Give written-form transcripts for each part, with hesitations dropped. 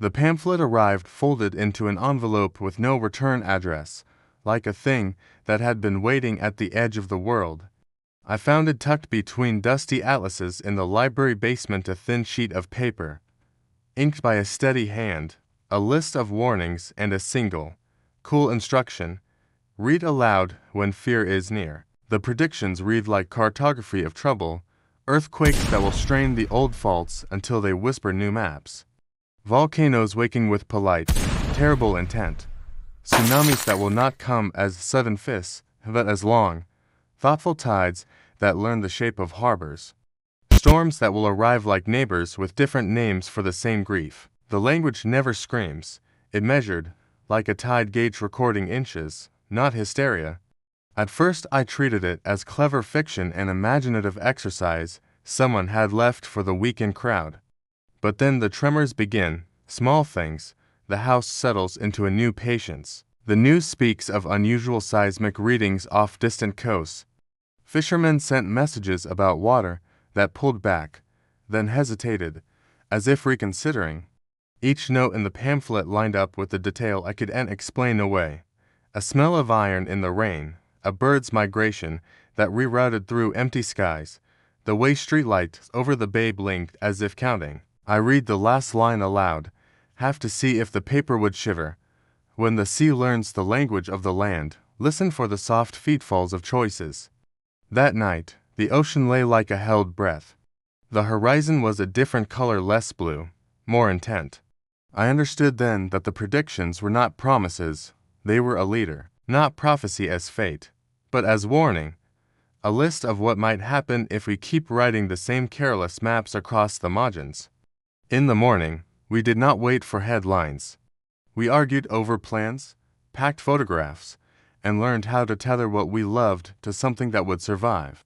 The pamphlet arrived folded into an envelope with no return address, like a thing that had been waiting at the edge of the world. I found it tucked between dusty atlases in the library basement, a thin sheet of paper, inked by a steady hand, a list of warnings and a single, cool instruction: read aloud when fear is near. The predictions read like cartography of trouble, earthquakes that will strain the old faults until they whisper new maps. Volcanoes waking with polite, terrible intent. Tsunamis that will not come as sudden fists, but as long, thoughtful tides that learn the shape of harbors. Storms that will arrive like neighbors with different names for the same grief. The language never screams. It measured, like a tide gauge recording inches, not hysteria. At first I treated it as clever fiction and imaginative exercise someone had left for the weekend crowd. But then the tremors begin, small things. The house settles into a new patience. The news speaks of unusual seismic readings off distant coasts. Fishermen sent messages about water that pulled back, then hesitated, as if reconsidering. Each note in the pamphlet lined up with the detail I couldn't explain away. A smell of iron in the rain, a bird's migration that rerouted through empty skies, the way streetlights over the bay blinked as if counting. I read the last line aloud, have to see if the paper would shiver. When the sea learns the language of the land, listen for the soft feetfalls of choices. That night, the ocean lay like a held breath. The horizon was a different color, less blue, more intent. I understood then that the predictions were not promises, they were a leader, not prophecy as fate, but as warning, a list of what might happen if we keep writing the same careless maps across the margins. In the morning, we did not wait for headlines. We argued over plans, packed photographs, and learned how to tether what we loved to something that would survive.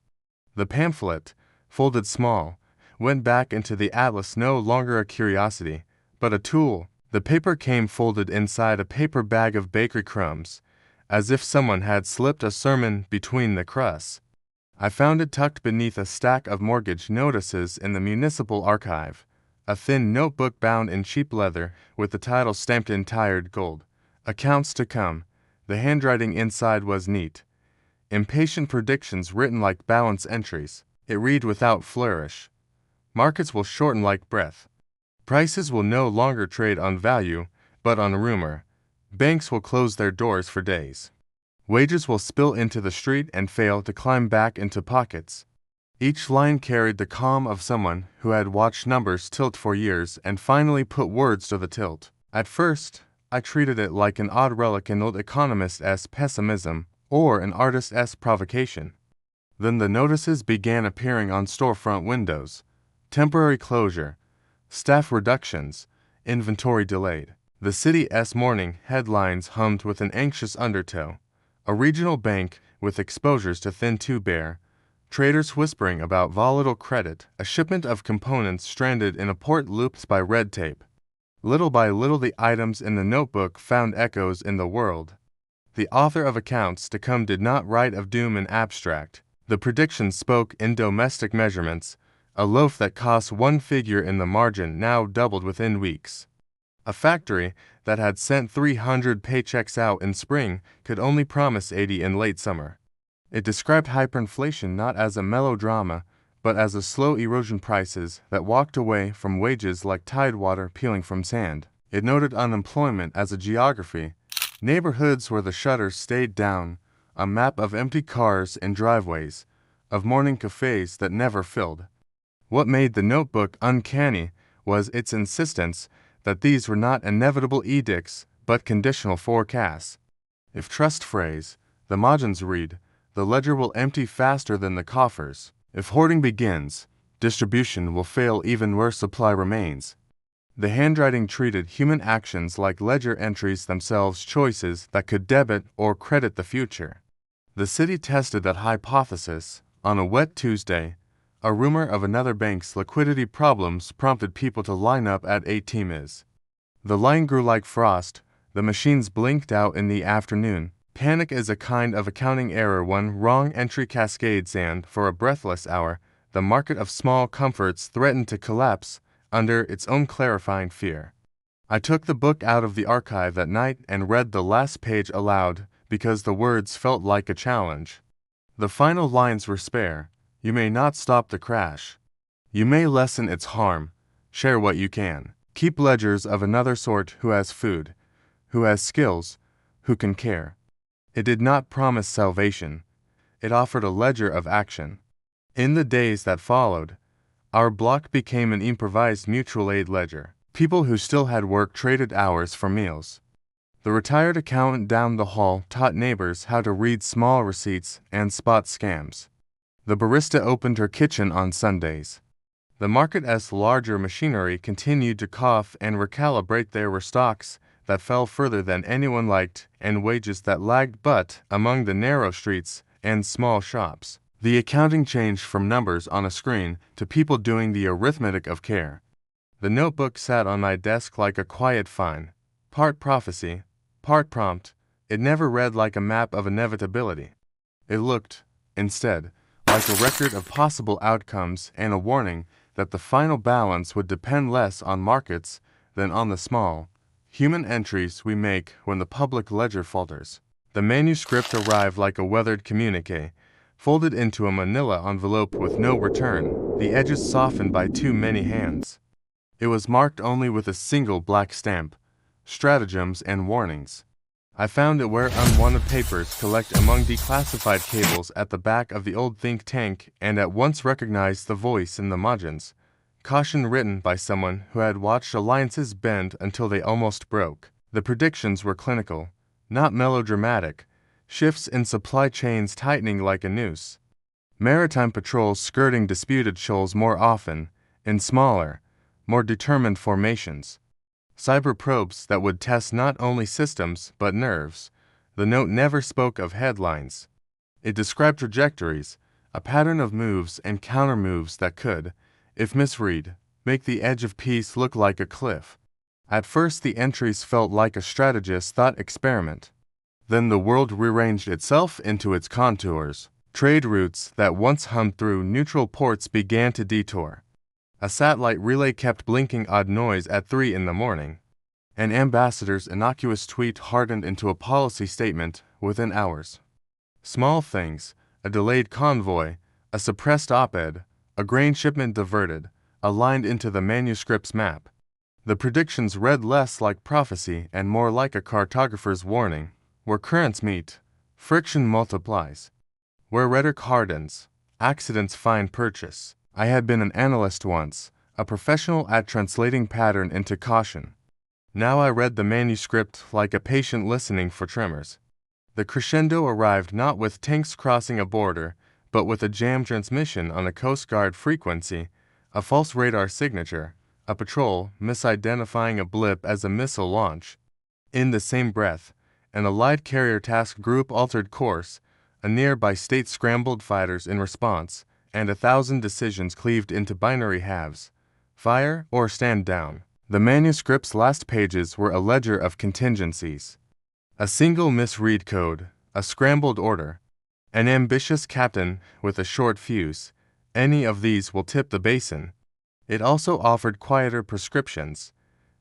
The pamphlet, folded small, went back into the atlas, no longer a curiosity, but a tool. The paper came folded inside a paper bag of bakery crumbs, as if someone had slipped a sermon between the crusts. I found it tucked beneath a stack of mortgage notices in the municipal archive, a thin notebook bound in cheap leather with the title stamped in tired gold. Accounts to come. The handwriting inside was neat. Impatient predictions written like balance entries. It read without flourish. Markets will shorten like breath. Prices will no longer trade on value, but on rumor. Banks will close their doors for days. Wages will spill into the street and fail to climb back into pockets. Each line carried the calm of someone who had watched numbers tilt for years and finally put words to the tilt. At first, I treated it like an odd relic in old economist-esque pessimism or an artist-esque provocation. Then the notices began appearing on storefront windows. Temporary closure, staff reductions, inventory delayed. The city's morning headlines hummed with an anxious undertow. A regional bank with exposures to thin tube-air, traders whispering about volatile credit, a shipment of components stranded in a port looped by red tape. Little by little the items in the notebook found echoes in the world. The author of accounts to come did not write of doom in abstract. The predictions spoke in domestic measurements. A loaf that cost one figure in the margin now doubled within weeks. A factory that had sent 300 paychecks out in spring could only promise 80 in late summer. It described hyperinflation not as a melodrama, but as a slow erosion prices that walked away from wages like tidewater peeling from sand. It noted unemployment as a geography, neighborhoods where the shutters stayed down, a map of empty cars in driveways, of morning cafes that never filled. What made the notebook uncanny was its insistence that these were not inevitable edicts but conditional forecasts. If trust phrase, the margins read, the ledger will empty faster than the coffers. If hoarding begins, distribution will fail even where supply remains. The handwriting treated human actions like ledger entries themselves, choices that could debit or credit the future. The city tested that hypothesis. On a wet Tuesday, a rumor of another bank's liquidity problems prompted people to line up at ATMs. The line grew like frost, the machines blinked out in the afternoon. Panic is a kind of accounting error. One wrong entry cascades, and, for a breathless hour, the market of small comforts threatened to collapse under its own clarifying fear. I took the book out of the archive that night and read the last page aloud because the words felt like a challenge. The final lines were spare. You may not stop the crash. You may lessen its harm. Share what you can. Keep ledgers of another sort who has food, who has skills, who can care. It did not promise salvation. It offered a ledger of action. In the days that followed, our block became an improvised mutual aid ledger. People who still had work traded hours for meals. The retired accountant down the hall taught neighbors how to read small receipts and spot scams. The barista opened her kitchen on Sundays. The market's larger machinery continued to cough and recalibrate. There were stocks that fell further than anyone liked and wages that lagged, but among the narrow streets and small shops, the accounting changed from numbers on a screen to people doing the arithmetic of care. The notebook sat on my desk like a quiet fine, part prophecy, part prompt. It never read like a map of inevitability. It looked, instead, like a record of possible outcomes and a warning that the final balance would depend less on markets than on the small, human entries we make when the public ledger falters. The manuscript arrived like a weathered communique, folded into a manila envelope with no return, the edges softened by too many hands. It was marked only with a single black stamp, stratagems and warnings. I found it where unwanted papers collect among declassified cables at the back of the old think tank and at once recognized the voice in the margins, caution written by someone who had watched alliances bend until they almost broke. The predictions were clinical, not melodramatic, shifts in supply chains tightening like a noose. Maritime patrols skirting disputed shoals more often, in smaller, more determined formations. Cyber probes that would test not only systems but nerves. The note never spoke of headlines. It described trajectories, a pattern of moves and countermoves that could, if misread, make the edge of peace look like a cliff. At first the entries felt like a strategist's thought experiment. Then the world rearranged itself into its contours. Trade routes that once hummed through neutral ports began to detour. A satellite relay kept blinking odd noise at 3 in the morning. An ambassador's innocuous tweet hardened into a policy statement within hours. Small things, a delayed convoy, a suppressed op-ed, a grain shipment diverted, aligned into the manuscript's map. The predictions read less like prophecy and more like a cartographer's warning. Where currents meet, friction multiplies. Where rhetoric hardens, accidents find purchase. I had been an analyst once, a professional at translating pattern into caution. Now I read the manuscript like a patient listening for tremors. The crescendo arrived not with tanks crossing a border, but with a jammed transmission on a Coast Guard frequency, a false radar signature, a patrol misidentifying a blip as a missile launch. In the same breath, an allied carrier task group altered course, a nearby state scrambled fighters in response, and 1,000 decisions cleaved into binary halves, fire or stand down. The manuscript's last pages were a ledger of contingencies. A single misread code, a scrambled order, an ambitious captain with a short fuse. Any of these will tip the basin. It also offered quieter prescriptions,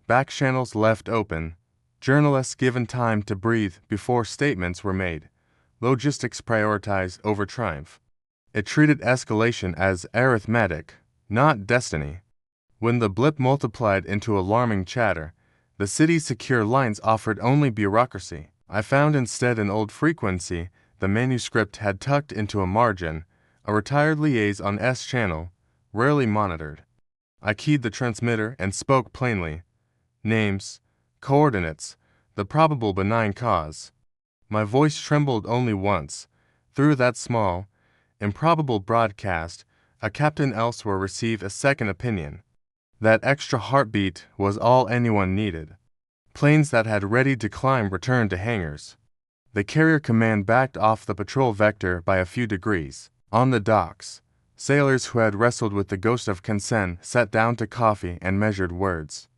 back channels left open, journalists given time to breathe before statements were made, logistics prioritized over triumph. It treated escalation as arithmetic, not destiny. When the blip multiplied into alarming chatter, the city's secure lines offered only bureaucracy. I found instead an old frequency the manuscript had tucked into a margin, a retired liaison S-channel, rarely monitored. I keyed the transmitter and spoke plainly. Names, coordinates, the probable benign cause. My voice trembled only once. Through that small, improbable broadcast, a captain elsewhere received a second opinion. That extra heartbeat was all anyone needed. Planes that had ready to climb returned to hangars. The carrier command backed off the patrol vector by a few degrees. On the docks, sailors who had wrestled with the ghost of consent sat down to coffee and measured words.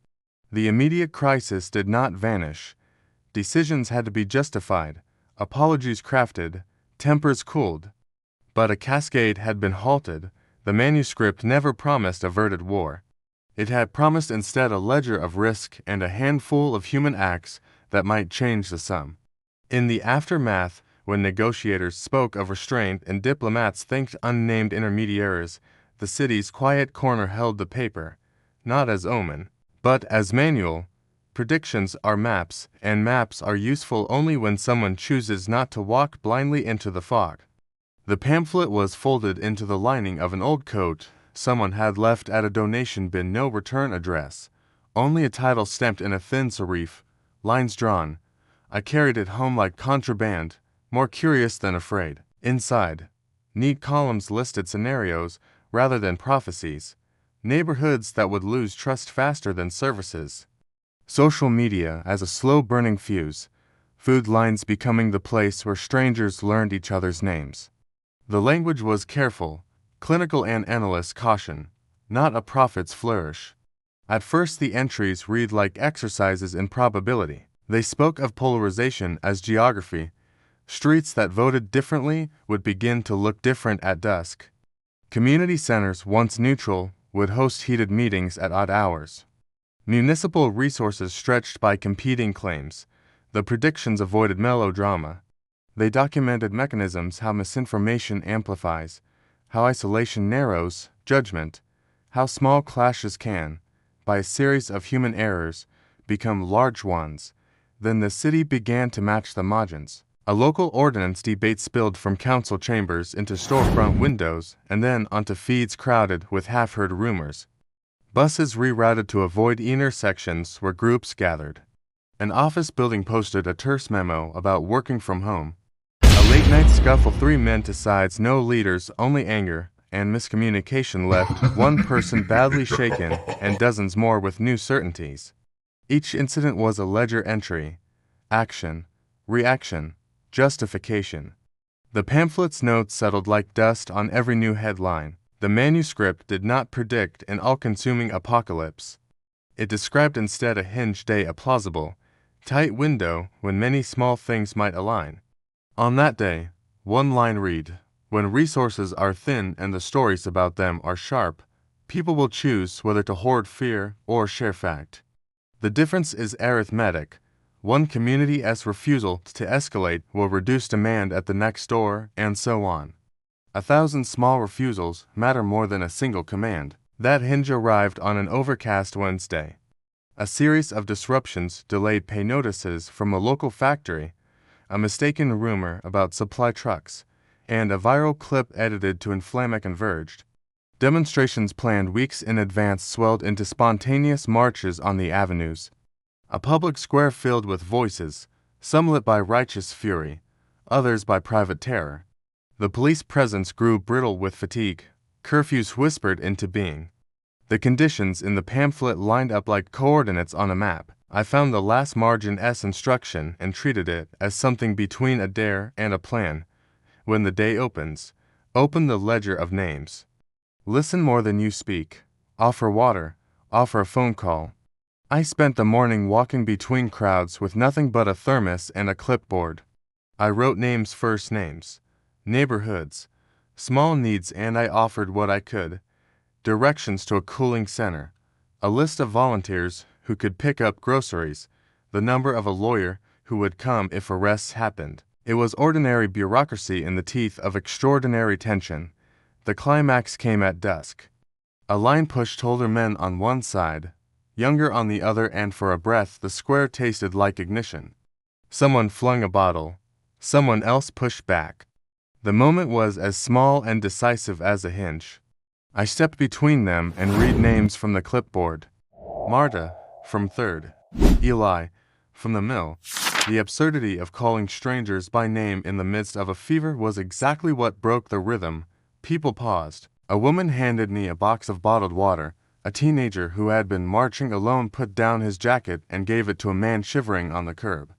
The immediate crisis did not vanish. Decisions had to be justified, apologies crafted, tempers cooled. But a cascade had been halted. The manuscript never promised averted war. It had promised instead a ledger of risk and a handful of human acts that might change the sum. In the aftermath, when negotiators spoke of restraint and diplomats thanked unnamed intermediaries, the city's quiet corner held the paper, not as omen, but as manual. Predictions are maps, and maps are useful only when someone chooses not to walk blindly into the fog. The pamphlet was folded into the lining of an old coat someone had left at a donation bin. No return address, only a title stamped in a thin serif, lines drawn. I carried it home like contraband, more curious than afraid. Inside, neat columns listed scenarios rather than prophecies, neighborhoods that would lose trust faster than services. Social media as a slow-burning fuse, food lines becoming the place where strangers learned each other's names. The language was careful, clinical, and analyst caution, not a prophet's flourish. At first the entries read like exercises in probability. They spoke of polarization as geography. Streets that voted differently would begin to look different at dusk. Community centers, once neutral, would host heated meetings at odd hours. Municipal resources stretched by competing claims. The predictions avoided melodrama. They documented mechanisms, how misinformation amplifies, how isolation narrows judgment, how small clashes can, by a series of human errors, become large ones. Then the city began to match the margins. A local ordinance debate spilled from council chambers into storefront windows and then onto feeds crowded with half-heard rumors. Buses rerouted to avoid intersections where groups gathered. An office building posted a terse memo about working from home. A late-night scuffle, 3 men to sides, no leaders, only anger and miscommunication left one person badly shaken and dozens more with new certainties. Each incident was a ledger entry: action, reaction, justification. The pamphlet's notes settled like dust on every new headline. The manuscript did not predict an all-consuming apocalypse. It described instead a hinged day, a plausible, tight window when many small things might align. On that day, one line read, "When resources are thin and the stories about them are sharp, people will choose whether to hoard fear or share fact. The difference is arithmetic. One community's refusal to escalate will reduce demand at the next door, and so on. 1,000 small refusals matter more than a single command." That hinge arrived on an overcast Wednesday. A series of disruptions delayed pay notices from a local factory, a mistaken rumor about supply trucks, and a viral clip edited to inflame converged. Demonstrations planned weeks in advance swelled into spontaneous marches on the avenues. A public square filled with voices, some lit by righteous fury, others by private terror. The police presence grew brittle with fatigue. Curfews whispered into being. The conditions in the pamphlet lined up like coordinates on a map. I found the last margin S instruction and treated it as something between a dare and a plan. When the day opens, open the ledger of names. Listen more than you speak. Offer water. Offer a phone call. I spent the morning walking between crowds with nothing but a thermos and a clipboard. I wrote names, first names, neighborhoods, small needs, and I offered what I could. Directions to a cooling center, a list of volunteers who could pick up groceries, the number of a lawyer who would come if arrests happened. It was ordinary bureaucracy in the teeth of extraordinary tension. The climax came at dusk. A line pushed older men on one side, younger on the other, and for a breath the square tasted like ignition. Someone flung a bottle. Someone else pushed back. The moment was as small and decisive as a hinge. I stepped between them and read names from the clipboard. Marta, from Third. Eli, from the mill. The absurdity of calling strangers by name in the midst of a fever was exactly what broke the rhythm. People paused. A woman handed me a box of bottled water. A teenager who had been marching alone put down his jacket and gave it to a man shivering on the curb.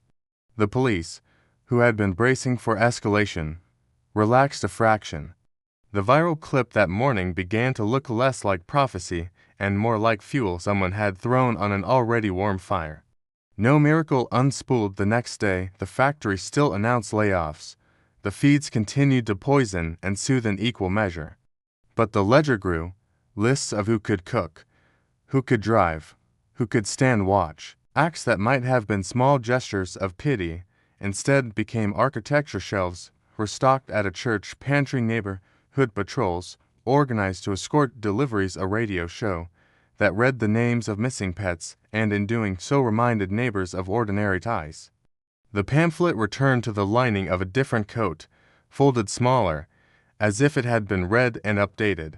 The police, who had been bracing for escalation, relaxed a fraction. The viral clip that morning began to look less like prophecy and more like fuel someone had thrown on an already warm fire. No miracle unspooled the next day. The factory still announced layoffs. The feeds continued to poison and soothe in equal measure. But the ledger grew. Lists of who could cook, Who could drive? Who could stand watch? Acts that might have been small gestures of pity instead became architecture shelves were stocked at a church pantry, neighborhood patrols organized to escort deliveries, a radio show that read the names of missing pets and in doing so reminded neighbors of ordinary ties. The pamphlet returned to the lining of a different coat, folded smaller, as if it had been read and updated.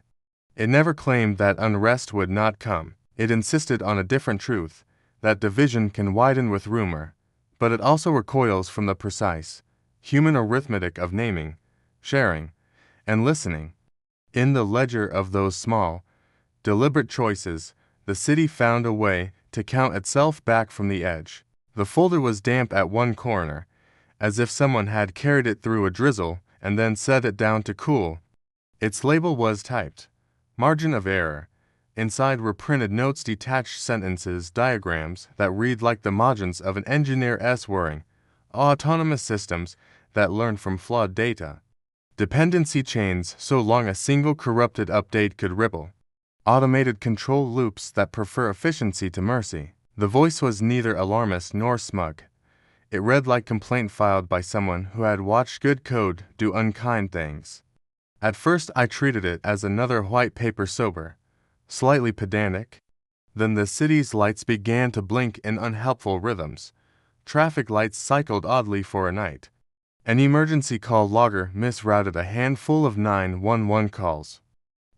It never claimed that unrest would not come. It insisted on a different truth, that division can widen with rumor, but it also recoils from the precise, human arithmetic of naming, sharing, and listening. In the ledger of those small, deliberate choices, the city found a way to count itself back from the edge. The folder was damp at one corner, as if someone had carried it through a drizzle and then set it down to cool. Its label was typed. Margin of error. Inside were printed notes, detached sentences, diagrams that read like the margins of an engineer's whirring, autonomous systems that learn from flawed data. Dependency chains so long a single corrupted update could ripple. Automated control loops that prefer efficiency to mercy. The voice was neither alarmist nor smug. It read like complaint filed by someone who had watched good code do unkind things. At first I treated it as another white paper, sober, slightly pedantic. Then the city's lights began to blink in unhelpful rhythms. Traffic lights cycled oddly for a night. An emergency call logger misrouted a handful of 911 calls.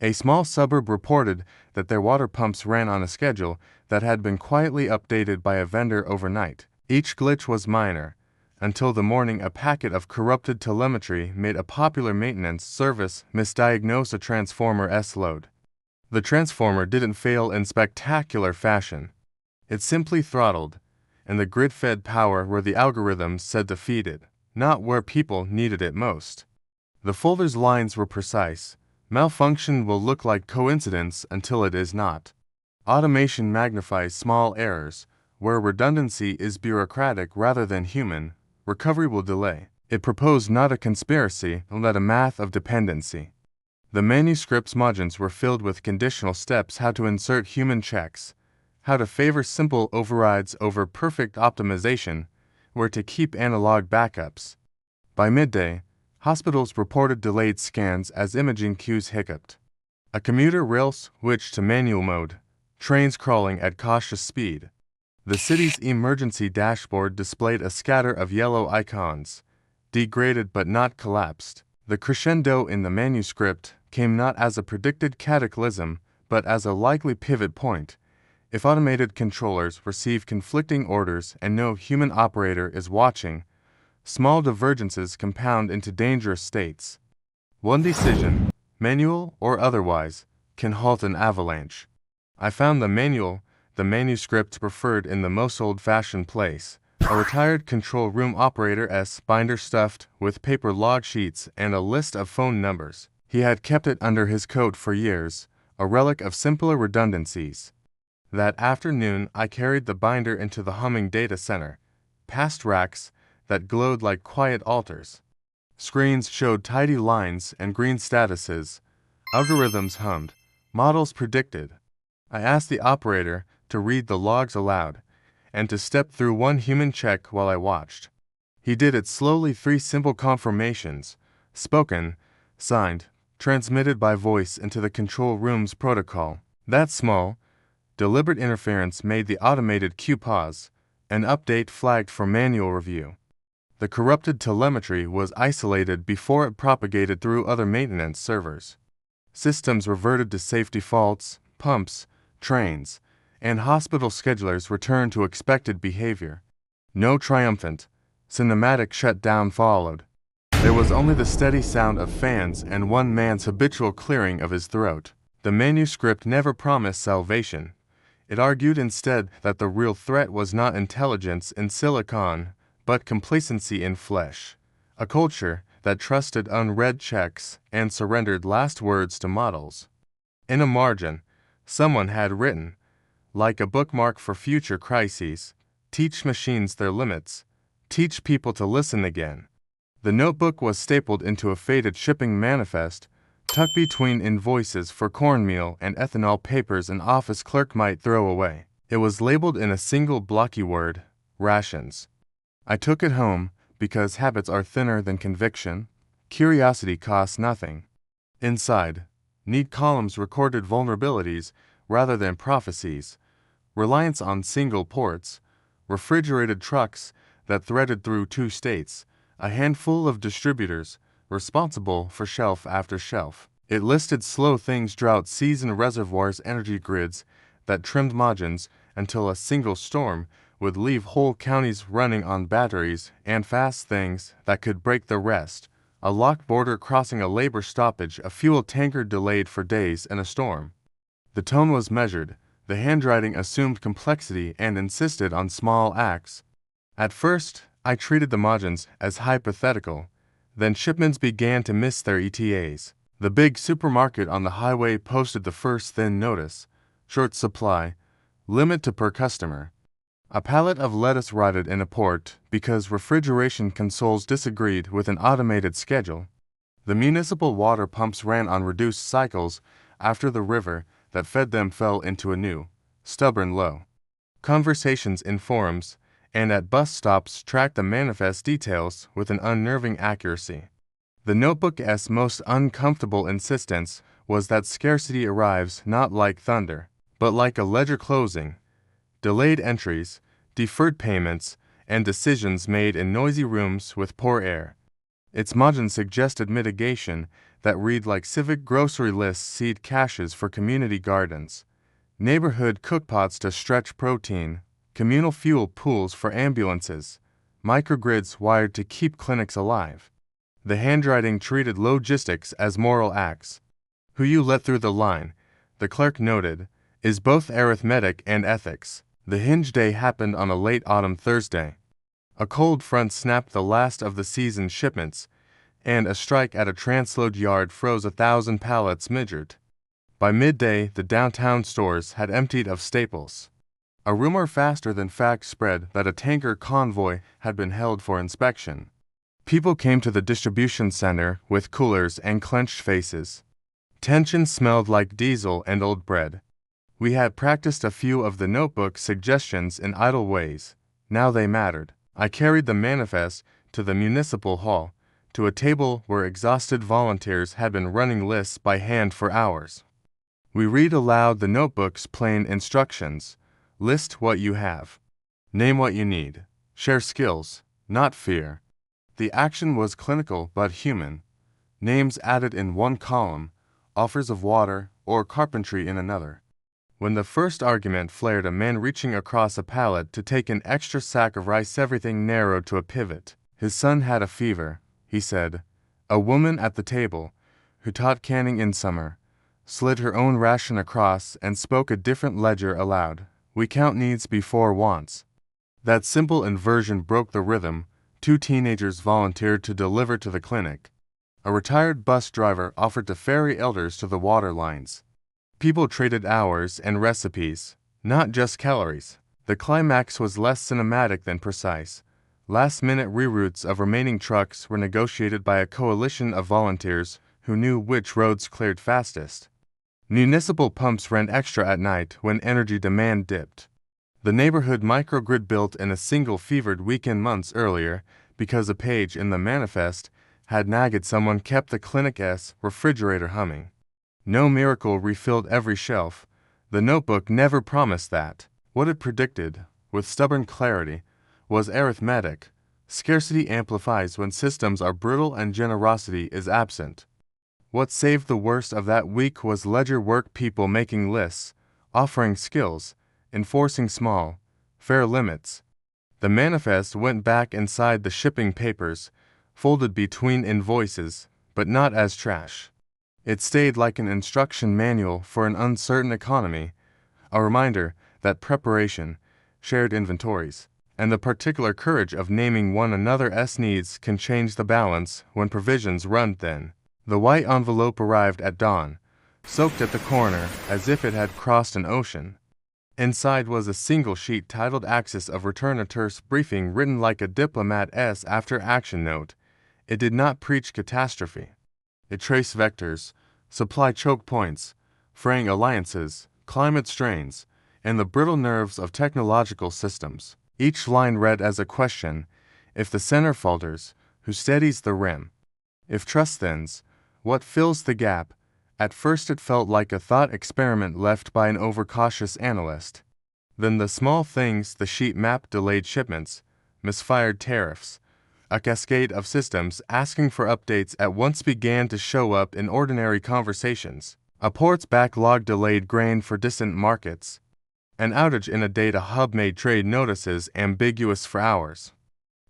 A small suburb reported that their water pumps ran on a schedule that had been quietly updated by a vendor overnight. Each glitch was minor, until the morning a packet of corrupted telemetry made a popular maintenance service misdiagnose a transformer's load. The transformer didn't fail in spectacular fashion. It simply throttled, and the grid fed power where the algorithms said to feed it, not where people needed it most. The folder's lines were precise. Malfunction will look like coincidence until it is not. Automation magnifies small errors. Where redundancy is bureaucratic rather than human, recovery will delay. It proposed not a conspiracy, but a math of dependency. The manuscript's margins were filled with conditional steps: how to insert human checks, how to favor simple overrides over perfect optimization, where to keep analog backups. By midday, hospitals reported delayed scans as imaging queues hiccuped. A commuter rail switched to manual mode, trains crawling at cautious speed. The city's emergency dashboard displayed a scatter of yellow icons, degraded but not collapsed. The crescendo in the manuscript came not as a predicted cataclysm, but as a likely pivot point. If automated controllers receive conflicting orders and no human operator is watching, small divergences compound into dangerous states. One decision, manual or otherwise, can halt an avalanche. I found the manuscript preferred in the most old-fashioned place, a retired control room operator's binder stuffed with paper log sheets and a list of phone numbers. He had kept it under his coat for years, a relic of simpler redundancies. That afternoon I carried the binder into the humming data center, past racks that glowed like quiet altars. Screens showed tidy lines and green statuses. Algorithms hummed. Models predicted. I asked the operator to read the logs aloud, and to step through one human check while I watched. He did it slowly, 3 simple confirmations, spoken, signed, transmitted by voice into the control room's protocol. That small, deliberate interference made the automated queue pause. An update flagged for manual review. The corrupted telemetry was isolated before it propagated through other maintenance servers. Systems reverted to safe defaults, pumps, trains, and hospital schedulers returned to expected behavior. No triumphant, cinematic shutdown followed. There was only the steady sound of fans and one man's habitual clearing of his throat. The manuscript never promised salvation. It argued instead that the real threat was not intelligence in silicon, but complacency in flesh, a culture that trusted unread checks and surrendered last words to models. In a margin, someone had written, like a bookmark for future crises, teach machines their limits, teach people to listen again. The notebook was stapled into a faded shipping manifest, tucked between invoices for cornmeal and ethanol papers an office clerk might throw away. It was labeled in a single blocky word, rations. I took it home, because habits are thinner than conviction. Curiosity costs nothing. Inside, neat columns recorded vulnerabilities rather than prophecies, reliance on single ports, refrigerated trucks that threaded through 2 states, a handful of distributors responsible for shelf after shelf. It listed slow things, drought season reservoirs, energy grids that trimmed margins until a single storm would leave whole counties running on batteries, and fast things that could break the rest, a locked border crossing a labor stoppage, a fuel tanker delayed for days in a storm. The tone was measured, the handwriting assumed complexity and insisted on small acts. At first, I treated the margins as hypothetical. Then shipments began to miss their ETAs. The big supermarket on the highway posted the first thin notice: short supply, limit to per customer. A pallet of lettuce rotted in a port because refrigeration consoles disagreed with an automated schedule. The municipal water pumps ran on reduced cycles after the river that fed them fell into a new, stubborn low. Conversations in forums and at bus stops tracked the manifest details with an unnerving accuracy. The notebook's most uncomfortable insistence was that scarcity arrives not like thunder, but like a ledger closing. Delayed entries, deferred payments, and decisions made in noisy rooms with poor air. Its margin suggested mitigation that read like civic grocery lists, seed caches for community gardens, neighborhood cookpots to stretch protein, communal fuel pools for ambulances, microgrids wired to keep clinics alive. The handwriting treated logistics as moral acts. Who you let through the line, the clerk noted, is both arithmetic and ethics. The hinge day happened on a late autumn Thursday. A cold front snapped the last of the season's shipments, and a strike at a transload yard froze 1,000 pallets midgered. By midday, the downtown stores had emptied of staples. A rumor faster than fact spread that a tanker convoy had been held for inspection. People came to the distribution center with coolers and clenched faces. Tension smelled like diesel and old bread. We had practiced a few of the notebook suggestions in idle ways. Now they mattered. I carried the manifest to the municipal hall, to a table where exhausted volunteers had been running lists by hand for hours. We read aloud the notebook's plain instructions. List what you have. Name what you need. Share skills, not fear. The action was clinical but human. Names added in one column, offers of water or carpentry in another. When the first argument flared, a man reaching across a pallet to take an extra sack of rice, everything narrowed to a pivot. His son had a fever, he said. A woman at the table, who taught canning in summer, slid her own ration across and spoke a different ledger aloud. We count needs before wants. That simple inversion broke the rhythm. 2 teenagers volunteered to deliver to the clinic. A retired bus driver offered to ferry elders to the water lines. People traded hours and recipes, not just calories. The climax was less cinematic than precise. Last-minute reroutes of remaining trucks were negotiated by a coalition of volunteers who knew which roads cleared fastest. Municipal pumps ran extra at night when energy demand dipped. The neighborhood microgrid built in a single fevered weekend months earlier because a page in the manifest had nagged someone kept the clinic's refrigerator humming. No miracle refilled every shelf. The notebook never promised that. What it predicted, with stubborn clarity, was arithmetic. Scarcity amplifies when systems are brittle and generosity is absent. What saved the worst of that week was ledger work, people making lists, offering skills, enforcing small, fair limits. The manifest went back inside the shipping papers, folded between invoices, but not as trash. It stayed like an instruction manual for an uncertain economy, a reminder that preparation, shared inventories, and the particular courage of naming one another's needs can change the balance when provisions run thin. The white envelope arrived at dawn, soaked at the corner as if it had crossed an ocean. Inside was a single sheet titled Axis of Return, a terse briefing written like a diplomat's after-action note. It did not preach catastrophe. It traced vectors, supply choke points, fraying alliances, climate strains, and the brittle nerves of technological systems. Each line read as a question: if the center falters, who steadies the rim? If trust thins, what fills the gap? At first it felt like a thought experiment left by an overcautious analyst. Then the small things: the sheet map delayed shipments, misfired tariffs, a cascade of systems asking for updates at once began to show up in ordinary conversations. A port's backlog delayed grain for distant markets. An outage in a data hub made trade notices ambiguous for hours.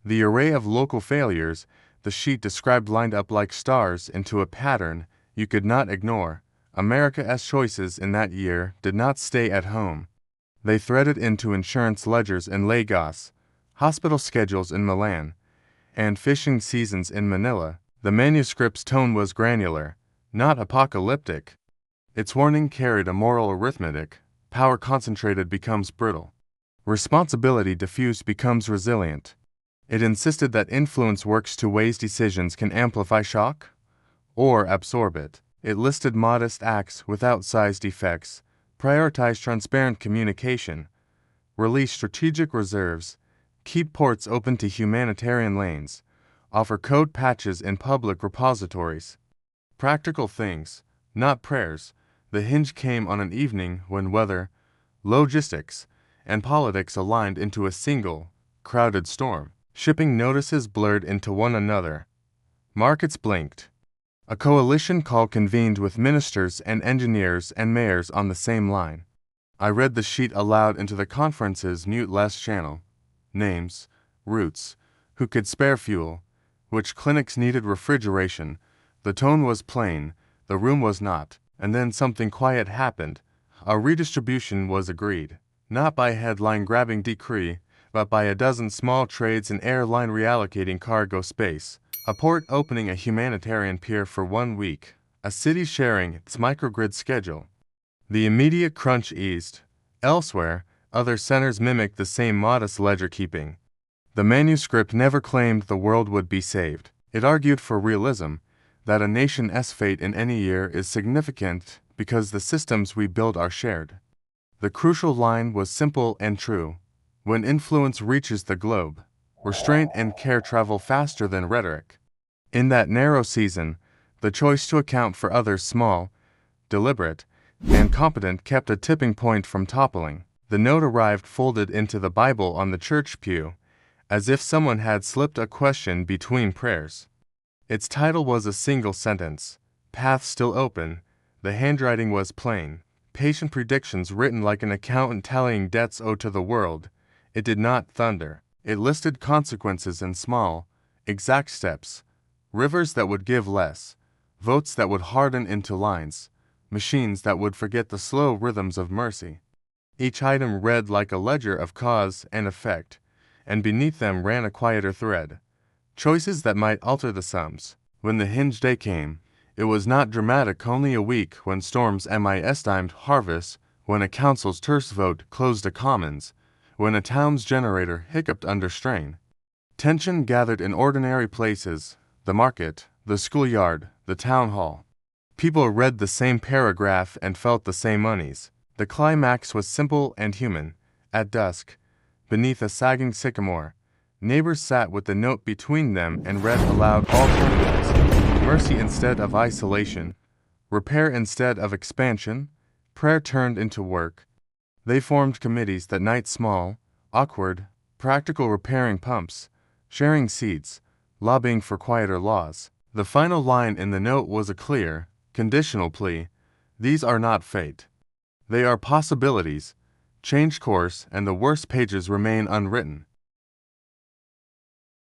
The array of local failures the sheet described lined up like stars into a pattern you could not ignore. America's choices in that year did not stay at home. They threaded into insurance ledgers in Lagos, hospital schedules in Milan, and fishing seasons in Manila. The manuscript's tone was granular, not apocalyptic. Its warning carried a moral arithmetic: power concentrated becomes brittle. Responsibility diffused becomes resilient. It insisted that influence works two ways: decisions can amplify shock or absorb it. It listed modest acts with outsized effects, prioritize transparent communication, release strategic reserves, keep ports open to humanitarian lanes, offer code patches in public repositories. Practical things, not prayers. The hinge came on an evening when weather, logistics, and politics aligned into a single, crowded storm. Shipping notices blurred into one another. Markets blinked. A coalition call convened with ministers and engineers and mayors on the same line. I read the sheet aloud into the conference's mute last channel. Names, routes, who could spare fuel, which clinics needed refrigeration. The tone was plain, the room was not. And then something quiet happened. A redistribution was agreed, not by a headline-grabbing decree, but by a dozen small trades: an airline reallocating cargo space, a port opening a humanitarian pier for 1 week, a city sharing its microgrid schedule. The immediate crunch eased. Elsewhere, other centers mimicked the same modest ledger-keeping. The manuscript never claimed the world would be saved. It argued for realism, that a nation's fate in any year is significant because the systems we build are shared. The crucial line was simple and true: when influence reaches the globe, restraint and care travel faster than rhetoric. In that narrow season, the choice to account for others, small, deliberate, and competent, kept a tipping point from toppling. The note arrived folded into the Bible on the church pew, as if someone had slipped a question between prayers. Its title was a single sentence: Path Still Open. The handwriting was plain, patient predictions written like an accountant tallying debts owed to the world. It did not thunder. It listed consequences in small, exact steps: rivers that would give less, votes that would harden into lines, machines that would forget the slow rhythms of mercy. Each item read like a ledger of cause and effect, and beneath them ran a quieter thread: choices that might alter the sums. When the hinge day came, it was not dramatic: only a week when storms estimed harvests, when a council's terse vote closed a commons, when a town's generator hiccuped under strain. Tension gathered in ordinary places: the market, the schoolyard, the town hall. People read the same paragraph and felt the same unease. The climax was simple and human. At dusk, beneath a sagging sycamore, neighbors sat with the note between them and read aloud alternatives: mercy instead of isolation, repair instead of expansion, prayer turned into work. They formed committees that night: small, awkward, practical, repairing pumps, sharing seats, lobbying for quieter laws. The final line in the note was a clear, conditional plea: these are not fate. They are possibilities. Change course and the worst pages remain unwritten.